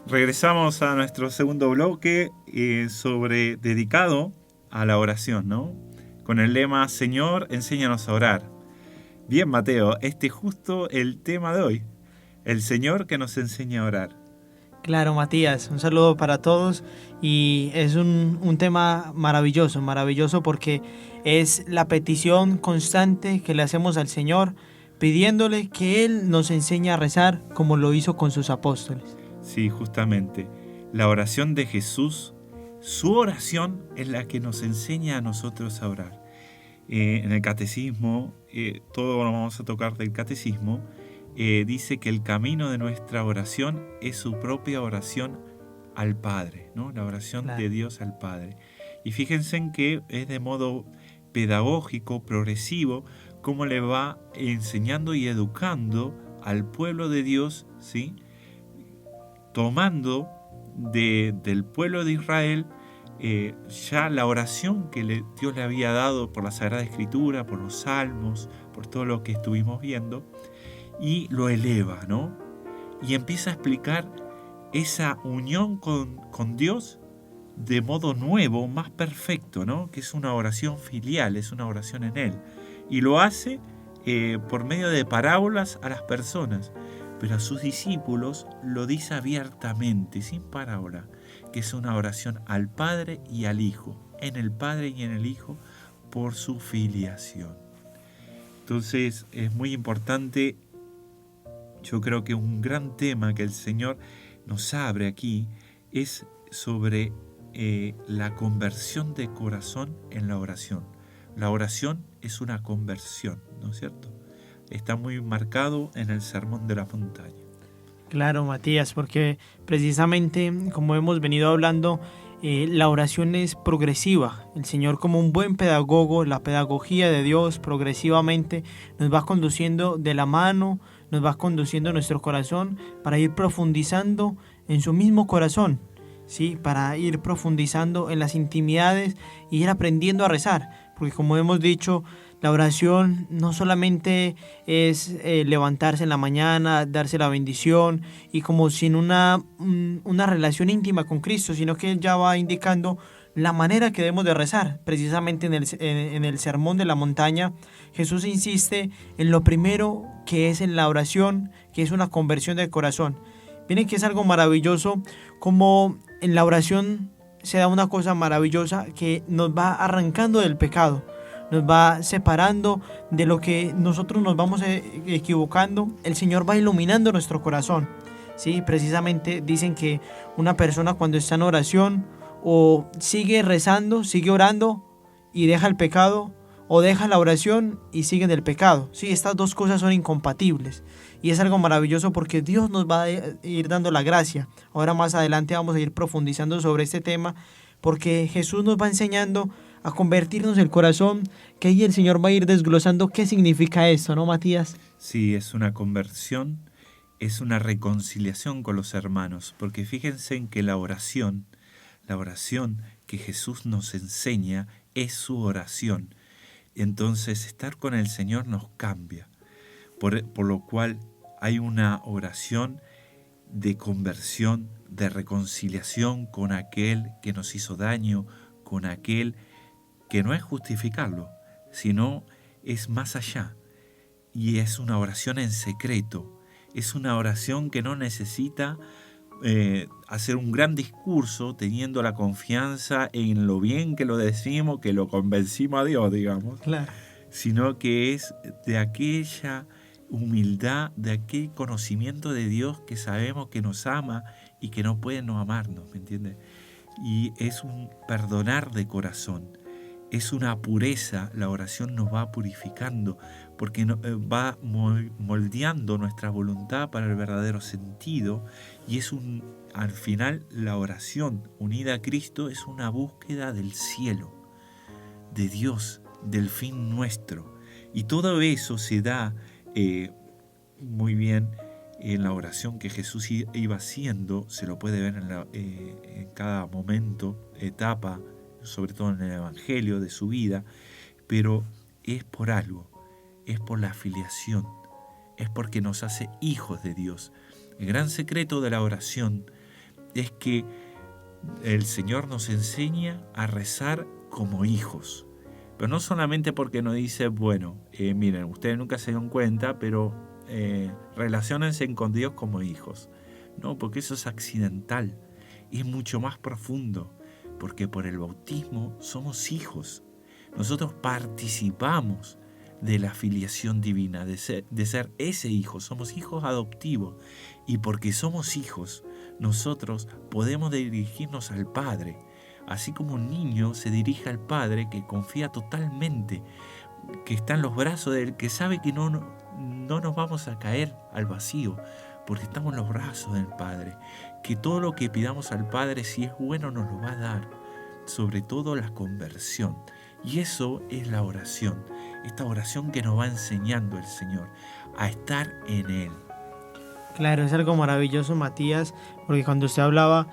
Regresamos a nuestro segundo bloque dedicado a la oración, ¿no? Con el lema Señor, enséñanos a orar. Bien, Mateo, este es justo el tema de hoy. El Señor que nos enseña a orar. Claro, Matías, un saludo para todos y es un tema maravilloso, maravilloso porque es la petición constante que le hacemos al Señor pidiéndole que Él nos enseñe a rezar como lo hizo con sus apóstoles. Sí, justamente. La oración de Jesús, su oración es la que nos enseña a nosotros a orar. En el catecismo, todo lo vamos a tocar del catecismo, dice que el camino de nuestra oración es su propia oración al Padre, ¿no? La oración de Claro. Dios al Padre. Y fíjense en que es de modo pedagógico, progresivo, cómo le va enseñando y educando al pueblo de Dios, ¿sí? Tomando del pueblo de Israel ya la oración que Dios le había dado por la Sagrada Escritura, por los salmos, por todo lo que estuvimos viendo, y lo eleva, ¿no? Y empieza a explicar esa unión con Dios de modo nuevo, más perfecto, ¿no? Que es una oración filial, es una oración en Él. Y lo hace por medio de parábolas a las personas, pero a sus discípulos lo dice abiertamente, sin parábola, que es una oración al Padre y al Hijo, en el Padre y en el Hijo, por su filiación. Entonces es muy importante, yo creo que un gran tema que el Señor nos abre aquí es sobre la conversión de corazón en la oración. La oración es una conversión, ¿no es cierto? Está muy marcado en el Sermón de la Montaña. Claro, Matías, porque precisamente como hemos venido hablando, la oración es progresiva. El Señor como un buen pedagogo, la pedagogía de Dios progresivamente nos va conduciendo de la mano, nos va conduciendo nuestro corazón para ir profundizando en su mismo corazón, ¿sí? Para ir profundizando en las intimidades y ir aprendiendo a rezar. Porque como hemos dicho, la oración no solamente es levantarse en la mañana, darse la bendición y como sin una relación íntima con Cristo, sino que Él ya va indicando la manera que debemos de rezar. Precisamente en el Sermón de la Montaña, Jesús insiste en lo primero que es en la oración, que es una conversión del corazón. Miren que es algo maravilloso, como en la oración se da una cosa maravillosa que nos va arrancando del pecado, nos va separando de lo que nosotros nos vamos equivocando. El Señor va iluminando nuestro corazón. Sí, precisamente dicen que una persona cuando está en oración o sigue rezando, sigue orando y deja el pecado, o deja la oración y sigue en el pecado. Sí, estas dos cosas son incompatibles. Y es algo maravilloso porque Dios nos va a ir dando la gracia. Ahora más adelante vamos a ir profundizando sobre este tema porque Jesús nos va enseñando a convertirnos el corazón, que ahí el Señor va a ir desglosando qué significa esto, ¿no, Matías? Sí, es una conversión, es una reconciliación con los hermanos, porque fíjense en que la oración que Jesús nos enseña es su oración. Entonces estar con el Señor nos cambia, por lo cual hay una oración de conversión, de reconciliación con aquel que nos hizo daño, con aquel que no es justificarlo, sino es más allá. Y es una oración en secreto, es una oración que no necesita hacer un gran discurso teniendo la confianza en lo bien que lo decimos, que lo convencimos a Dios, digamos, Claro. sino que es de aquella humildad, de aquel conocimiento de Dios que sabemos que nos ama y que no puede no amarnos, ¿me entiendes? Y es un perdonar de corazón, es una pureza, la oración nos va purificando porque va moldeando nuestra voluntad para el verdadero sentido y al final la oración unida a Cristo es una búsqueda del cielo, de Dios, del fin nuestro. Y todo eso se da muy bien en la oración que Jesús iba haciendo, se lo puede ver en cada momento, etapa, sobre todo en el Evangelio de su vida, pero es por algo, es por la filiación, es porque nos hace hijos de Dios. El gran secreto de la oración es que el Señor nos enseña a rezar como hijos. Pero no solamente porque nos dice, bueno, miren, ustedes nunca se dieron cuenta, pero relaciónense con Dios como hijos. No, porque eso es accidental, es mucho más profundo, porque por el bautismo somos hijos. Nosotros participamos de la filiación divina, de ser ese hijo, somos hijos adoptivos. Y porque somos hijos, nosotros podemos dirigirnos al Padre, así como un niño se dirige al Padre que confía totalmente, que está en los brazos de Él, que sabe que no nos vamos a caer al vacío, porque estamos en los brazos del Padre, que todo lo que pidamos al Padre, si es bueno, nos lo va a dar, sobre todo la conversión. Y eso es la oración, esta oración que nos va enseñando el Señor a estar en Él. Claro, es algo maravilloso, Matías, porque cuando usted hablaba,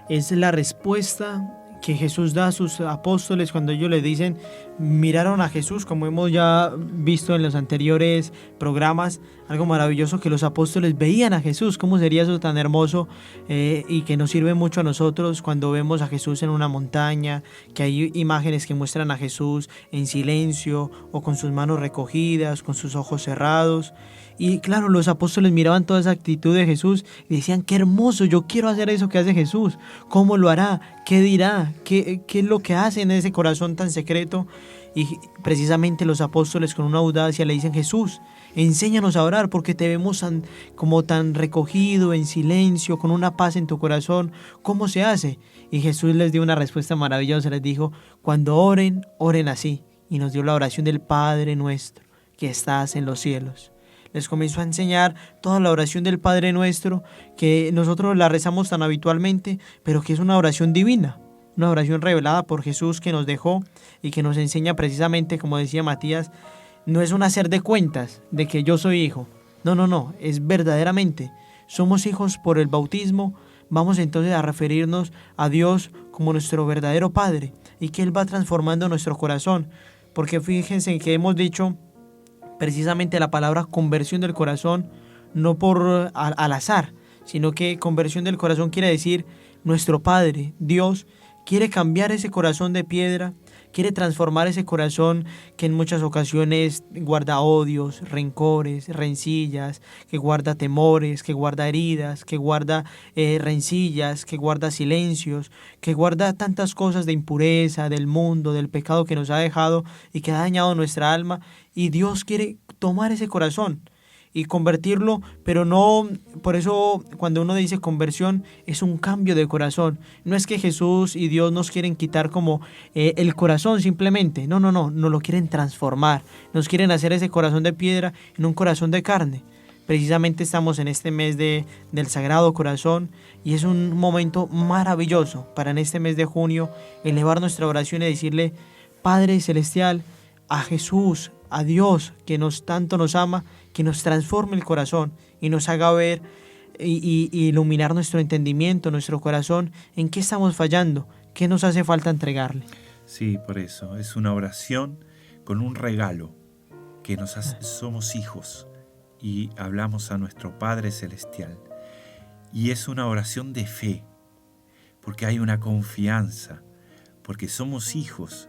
es la respuesta que Jesús da a sus apóstoles cuando ellos le dicen, miraron a Jesús, como hemos ya visto en los anteriores programas, algo maravilloso que los apóstoles veían a Jesús. ¿Cómo sería eso tan hermoso y que nos sirve mucho a nosotros cuando vemos a Jesús en una montaña, que hay imágenes que muestran a Jesús en silencio o con sus manos recogidas, con sus ojos cerrados? Y claro, los apóstoles miraban toda esa actitud de Jesús y decían, qué hermoso, yo quiero hacer eso que hace Jesús. ¿Cómo lo hará? ¿Qué dirá? ¿Qué es lo que hace en ese corazón tan secreto? Y precisamente los apóstoles con una audacia le dicen, Jesús, enséñanos a orar porque te vemos como tan recogido, en silencio, con una paz en tu corazón. ¿Cómo se hace? Y Jesús les dio una respuesta maravillosa, les dijo, cuando oren, oren así. Y nos dio la oración del Padre nuestro, que estás en los cielos. Les comenzó a enseñar toda la oración del Padre Nuestro, que nosotros la rezamos tan habitualmente, pero que es una oración divina, una oración revelada por Jesús que nos dejó y que nos enseña precisamente, como decía Matías, no es un hacer de cuentas de que yo soy hijo. No, es verdaderamente, somos hijos por el bautismo. Vamos entonces a referirnos a Dios como nuestro verdadero Padre y que Él va transformando nuestro corazón, porque fíjense que hemos dicho precisamente la palabra conversión del corazón, no por al azar, sino que conversión del corazón quiere decir nuestro Padre, Dios, quiere cambiar ese corazón de piedra, quiere transformar ese corazón que en muchas ocasiones guarda odios, rencores, rencillas, que guarda temores, que guarda heridas, que guarda rencillas, que guarda silencios, que guarda tantas cosas de impureza, del mundo, del pecado que nos ha dejado y que ha dañado nuestra alma. Y Dios quiere tomar ese corazón y convertirlo, pero no, por eso cuando uno dice conversión es un cambio de corazón. No es que Jesús y Dios nos quieren quitar como el corazón simplemente, no, nos lo quieren transformar, nos quieren hacer ese corazón de piedra en un corazón de carne. Precisamente estamos en este mes del Sagrado Corazón y es un momento maravilloso para en este mes de junio elevar nuestra oración y decirle, Padre Celestial, a Jesús, a Dios que tanto nos ama, que nos transforme el corazón y nos haga ver y iluminar nuestro entendimiento, nuestro corazón, en qué estamos fallando, qué nos hace falta entregarle. Sí, por eso, es una oración con un regalo, que somos hijos y hablamos a nuestro Padre Celestial. Y es una oración de fe, porque hay una confianza, porque somos hijos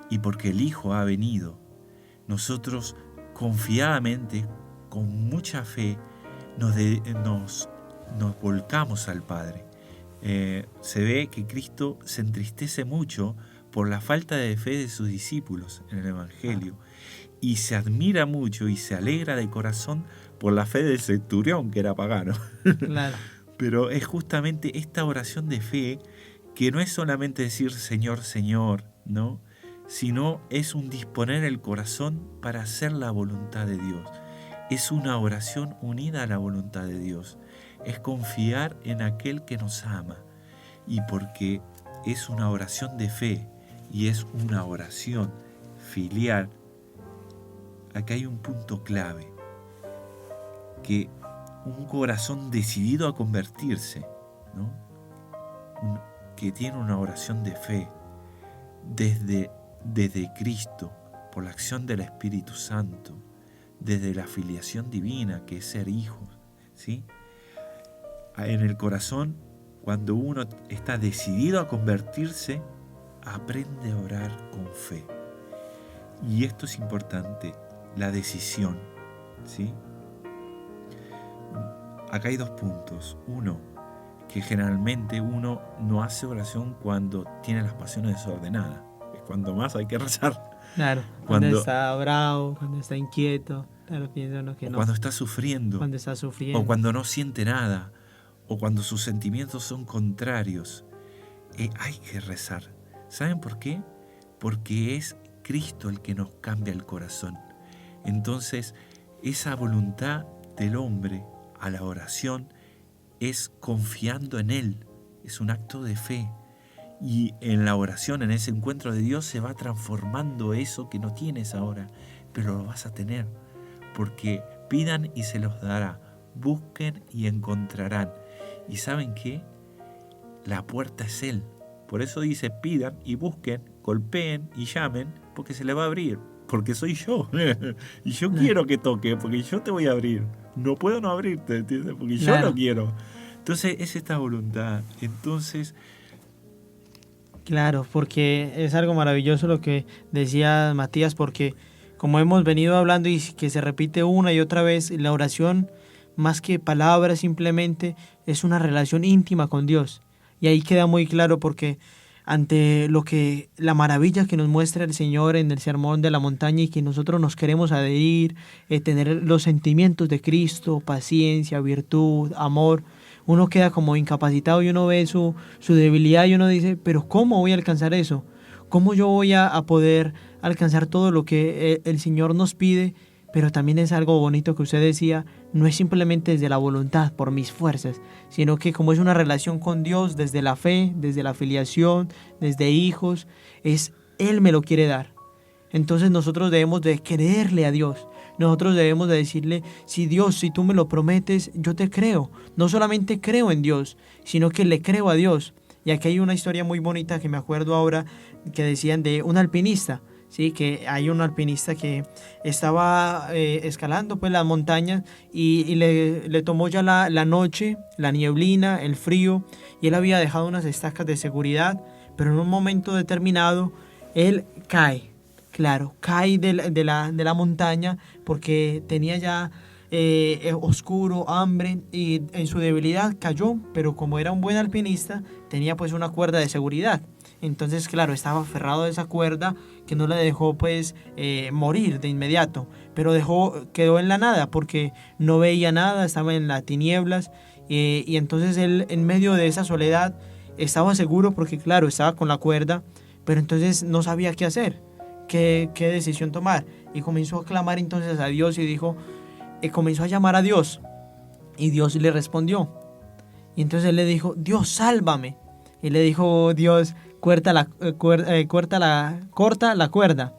y porque el Hijo ha venido. Nosotros confiadamente, con mucha fe, nos volcamos al Padre. Se ve que Cristo se entristece mucho por la falta de fe de sus discípulos en el Evangelio y se admira mucho y se alegra de corazón por la fe del centurión, que era pagano. Claro. Pero es justamente esta oración de fe que no es solamente decir Señor, Señor, ¿no?, sino es un disponer el corazón para hacer la voluntad de Dios. Es una oración unida a la voluntad de Dios. Es confiar en aquel que nos ama. Y porque es una oración de fe y es una oración filial, acá hay un punto clave, que un corazón decidido a convertirse, ¿no?, que tiene una oración de fe desde Cristo, por la acción del Espíritu Santo, desde la filiación divina, que es ser hijos, ¿sí? En el corazón cuando uno está decidido a convertirse, aprende a orar con fe. Y esto es importante, la decisión, ¿sí? Acá hay 2 puntos. Uno, que generalmente uno no hace oración cuando tiene las pasiones desordenadas. Es cuando más hay que rezar. Claro, cuando está bravo, cuando está inquieto, claro, piensa uno que no. Cuando está sufriendo. Cuando está sufriendo. O cuando no siente nada. O cuando sus sentimientos son contrarios. Hay que rezar. ¿Saben por qué? Porque es Cristo el que nos cambia el corazón. Entonces, esa voluntad del hombre a la oración es confiando en Él. Es un acto de fe. Y en la oración, en ese encuentro de Dios, se va transformando eso que no tienes ahora, pero lo vas a tener, porque pidan y se los dará, busquen y encontrarán. ¿Y saben qué? La puerta es Él. Por eso dice, pidan y busquen, golpeen y llamen, porque se le va a abrir, porque soy yo. Y yo quiero que toque, porque yo te voy a abrir. No puedo no abrirte, ¿entiendes? Porque yo lo quiero. Entonces, es esta voluntad. Entonces, claro, porque es algo maravilloso lo que decía Matías, porque como hemos venido hablando y que se repite una y otra vez, la oración, más que palabras simplemente, es una relación íntima con Dios. Y ahí queda muy claro porque ante la maravilla que nos muestra el Señor en el Sermón de la Montaña y que nosotros nos queremos adherir, tener los sentimientos de Cristo, paciencia, virtud, amor, uno queda como incapacitado y uno ve su debilidad y uno dice, pero ¿cómo voy a alcanzar eso? ¿Cómo yo voy a poder alcanzar todo lo que el Señor nos pide? Pero también es algo bonito que usted decía, no es simplemente desde la voluntad, por mis fuerzas, sino que como es una relación con Dios, desde la fe, desde la filiación, desde hijos, Él me lo quiere dar. Entonces nosotros debemos de creerle a Dios. Nosotros debemos de decirle, si Dios, si tú me lo prometes, yo te creo. No solamente creo en Dios, sino que le creo a Dios. Y aquí hay una historia muy bonita que me acuerdo ahora, que decían de un alpinista. Sí, que hay un alpinista que estaba escalando pues las montañas y le tomó ya la noche, la nieblina, el frío, y él había dejado unas estacas de seguridad, pero en un momento determinado él cae, claro, cae de la montaña porque tenía ya oscuro, hambre, y en su debilidad cayó, pero como era un buen alpinista tenía pues una cuerda de seguridad. Entonces, claro, estaba aferrado a esa cuerda que no le dejó pues morir de inmediato, pero quedó en la nada porque no veía nada, estaba en las tinieblas, y entonces él en medio de esa soledad estaba seguro porque claro, estaba con la cuerda, pero entonces no sabía qué hacer, qué decisión tomar, y comenzó a clamar entonces a Dios y comenzó a llamar a Dios, y Dios le respondió, y entonces él le dijo, Dios, sálvame, y le dijo Dios, corta la cuerda.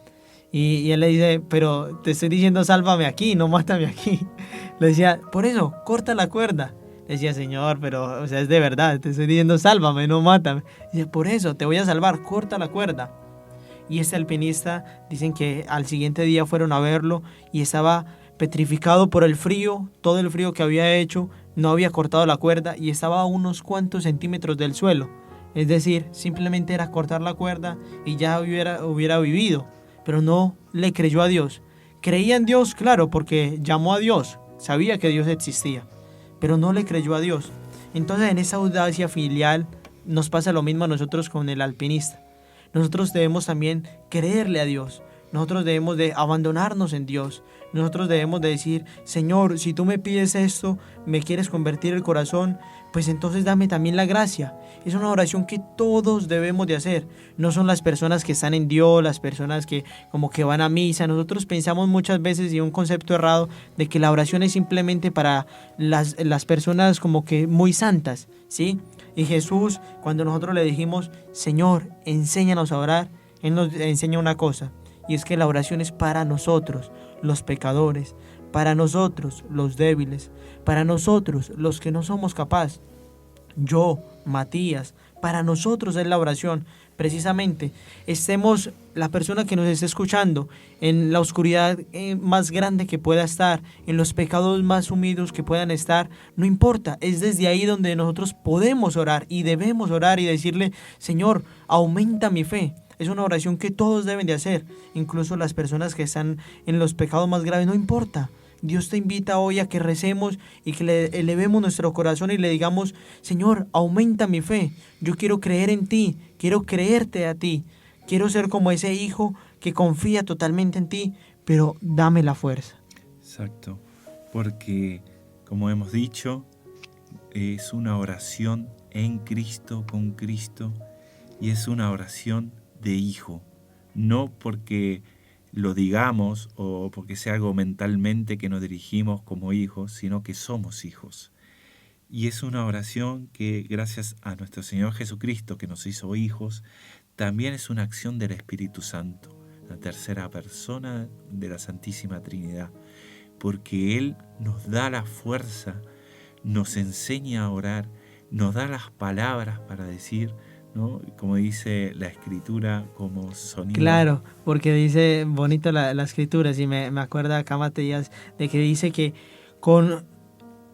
Y él le dice, pero te estoy diciendo sálvame aquí, no mátame aquí. Le decía, por eso, corta la cuerda. Le decía, Señor, pero o sea, es de verdad, te estoy diciendo sálvame, no mátame. Dice, por eso, te voy a salvar, corta la cuerda. Y este alpinista, dicen que al siguiente día fueron a verlo y estaba petrificado por el frío, todo el frío que había hecho, no había cortado la cuerda y estaba a unos cuantos centímetros del suelo. Es decir, simplemente era cortar la cuerda y ya hubiera vivido, pero no le creyó a Dios. Creía en Dios, claro, porque llamó a Dios, sabía que Dios existía, pero no le creyó a Dios. Entonces en esa audacia filial nos pasa lo mismo a nosotros con el alpinista. Nosotros debemos también creerle a Dios. Nosotros debemos de abandonarnos en Dios. Nosotros debemos de decir, Señor, si tú me pides esto, me quieres convertir el corazón, pues entonces dame también la gracia. Es una oración que todos debemos de hacer. No son las personas que están en Dios, las personas que como que van a misa. Nosotros pensamos muchas veces, y un concepto errado, de que la oración es simplemente para las personas como que muy santas, ¿sí? Y Jesús, cuando nosotros le dijimos, Señor, enséñanos a orar, Él nos enseña una cosa, y es que la oración es para nosotros, los pecadores, para nosotros, los débiles, para nosotros, los que no somos capaces. Yo, Matías, para nosotros es la oración. Precisamente, estemos la persona que nos esté escuchando en la oscuridad más grande que pueda estar, en los pecados más sumidos que puedan estar, no importa, es desde ahí donde nosotros podemos orar y debemos orar y decirle: Señor, aumenta mi fe. Es una oración que todos deben de hacer, incluso las personas que están en los pecados más graves, no importa. Dios te invita hoy a que recemos y que le elevemos nuestro corazón y le digamos: Señor, aumenta mi fe, yo quiero creer en ti, quiero creerte a ti, quiero ser como ese hijo que confía totalmente en ti, pero dame la fuerza. Exacto, porque como hemos dicho, es una oración en Cristo, con Cristo, y es una oración de hijo, no porque lo digamos o porque sea algo mentalmente que nos dirigimos como hijos, sino que somos hijos. Y es una oración que, gracias a nuestro Señor Jesucristo, que nos hizo hijos, también es una acción del Espíritu Santo, la tercera persona de la Santísima Trinidad, porque Él nos da la fuerza, nos enseña a orar, nos da las palabras para decir, ¿no? Como dice la Escritura, como sonido. Claro, porque dice bonito la Escritura, y me acuerda acá Matías, de que dice que con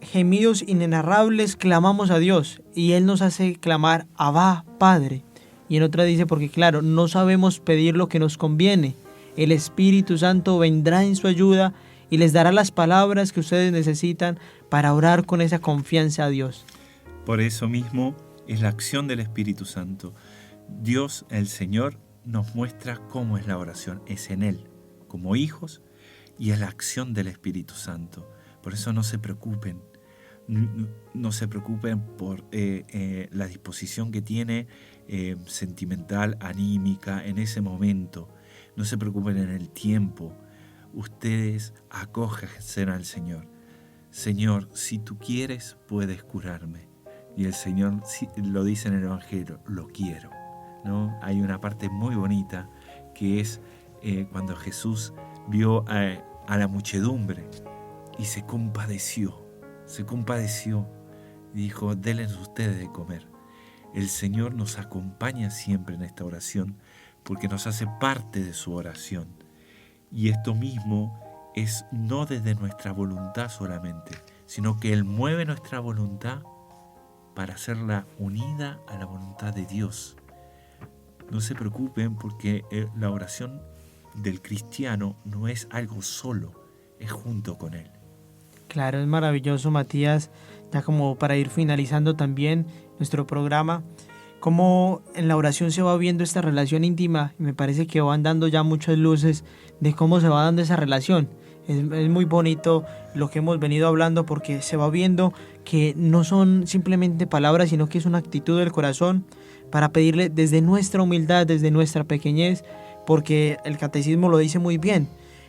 gemidos inenarrables clamamos a Dios, y Él nos hace clamar: Abba, Padre. Y en otra dice: porque claro, no sabemos pedir lo que nos conviene, el Espíritu Santo vendrá en su ayuda y les dará las palabras que ustedes necesitan para orar con esa confianza a Dios. Por eso mismo es la acción del Espíritu Santo. Dios, el Señor, nos muestra cómo es la oración. Es en Él, como hijos, y es la acción del Espíritu Santo. Por eso no se preocupen. No se preocupen por la disposición que tiene sentimental, anímica, en ese momento. No se preocupen en el tiempo. Ustedes acójanse al Señor. Señor, si tú quieres, puedes curarme. Y el Señor lo dice en el Evangelio: lo quiero, ¿no? Hay una parte muy bonita que es cuando Jesús vio a la muchedumbre y se compadeció y dijo: denles ustedes de comer. El Señor nos acompaña siempre en esta oración porque nos hace parte de su oración. Y esto mismo es no desde nuestra voluntad solamente, sino que Él mueve nuestra voluntad para hacerla unida a la voluntad de Dios. No se preocupen porque la oración del cristiano no es algo solo, es junto con Él. Claro, es maravilloso, Matías, ya como para ir finalizando también nuestro programa, cómo en la oración se va viendo esta relación íntima, y me parece que van dando ya muchas luces de cómo se va dando esa relación. Es muy bonito lo que hemos venido hablando, porque se va viendo que no son simplemente palabras, sino que es una actitud del corazón para pedirle desde nuestra humildad, desde nuestra pequeñez, porque el catecismo lo dice muy bien,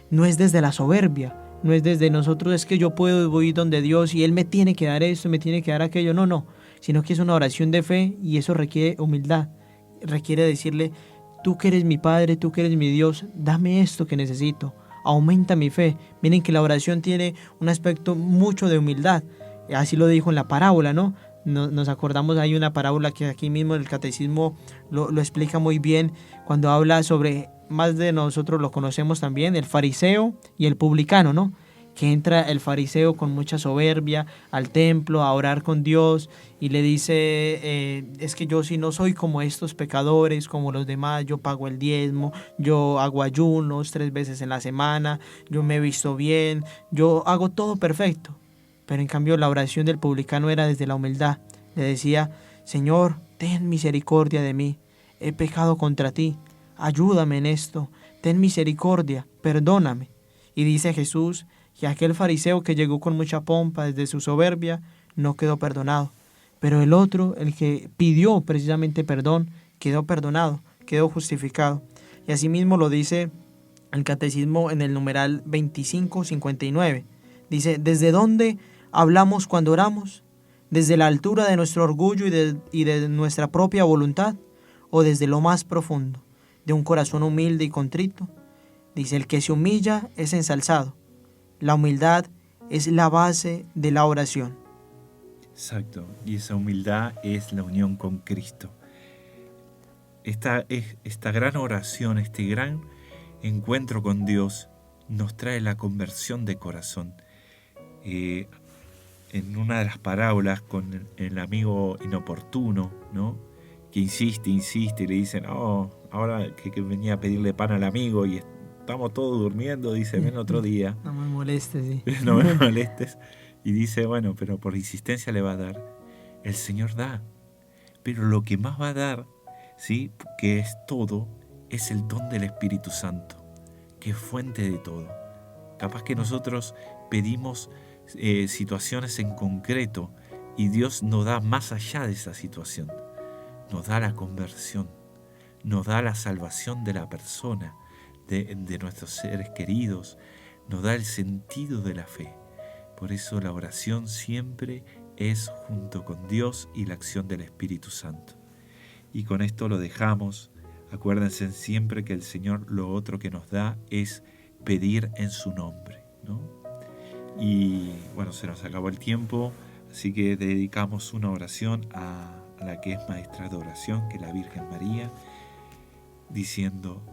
no es desde la soberbia, no es desde nosotros, es que yo puedo, voy donde Dios y Él me tiene que dar esto, me tiene que dar aquello, no, sino que es una oración de fe, y eso requiere humildad, requiere decirle: tú que eres mi Padre, tú que eres mi Dios, dame esto que necesito, aumenta mi fe. Miren que la oración tiene un aspecto mucho de humildad, así lo dijo en la parábola, ¿no? Nos acordamos, hay una parábola que aquí mismo el catecismo lo explica muy bien, cuando habla sobre, más de nosotros lo conocemos también, el fariseo y el publicano, ¿no? Que entra el fariseo con mucha soberbia al templo a orar con Dios y le dice: es que yo si no soy como estos pecadores, como los demás, yo pago el diezmo, yo hago ayunos 3 veces en la semana, yo me he visto bien, yo hago todo perfecto. Pero en cambio la oración del publicano era desde la humildad. Le decía: Señor, ten misericordia de mí, he pecado contra ti, ayúdame en esto, ten misericordia, perdóname. Y dice Jesús que aquel fariseo que llegó con mucha pompa desde su soberbia no quedó perdonado, pero el otro, el que pidió precisamente perdón, quedó perdonado, quedó justificado. Y asimismo lo dice el catecismo en el numeral 2559. Dice: ¿desde dónde hablamos cuando oramos? ¿Desde la altura de nuestro orgullo y de nuestra propia voluntad? ¿O desde lo más profundo, de un corazón humilde y contrito? Dice: el que se humilla es ensalzado. La humildad es la base de la oración. Exacto, y esa humildad es la unión con Cristo. esta gran oración, este gran encuentro con Dios nos trae la conversión de corazón. En una de las parábolas con el amigo inoportuno, ¿no? Que insiste y le dicen, ahora que venía a pedirle pan al amigo y estamos todos durmiendo, dice, ven otro día. No me molestes, sí. No me molestes. Y dice, bueno, pero por insistencia le va a dar. El Señor da, pero lo que más va a dar, ¿sí? Que es todo, es el don del Espíritu Santo, que es fuente de todo. Capaz que nosotros pedimos situaciones en concreto y Dios nos da más allá de esa situación. Nos da la conversión, nos da la salvación de la persona, de nuestros seres queridos, nos da el sentido de la fe. Por eso la oración siempre es junto con Dios y la acción del Espíritu Santo. Y con esto lo dejamos. Acuérdense siempre que el Señor lo otro que nos da es pedir en su nombre, ¿no? Y bueno, se nos acabó el tiempo, así que dedicamos una oración a la que es maestra de oración, que es la Virgen María, diciendo: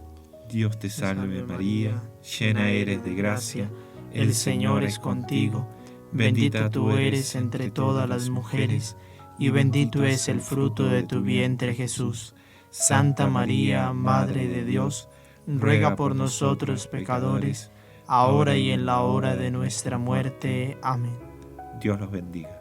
Dios te salve María, llena eres de gracia, el Señor es contigo, bendita tú eres entre todas las mujeres, y bendito es el fruto de tu vientre Jesús. Santa María, Madre de Dios, ruega por nosotros pecadores, ahora y en la hora de nuestra muerte. Amén. Dios los bendiga.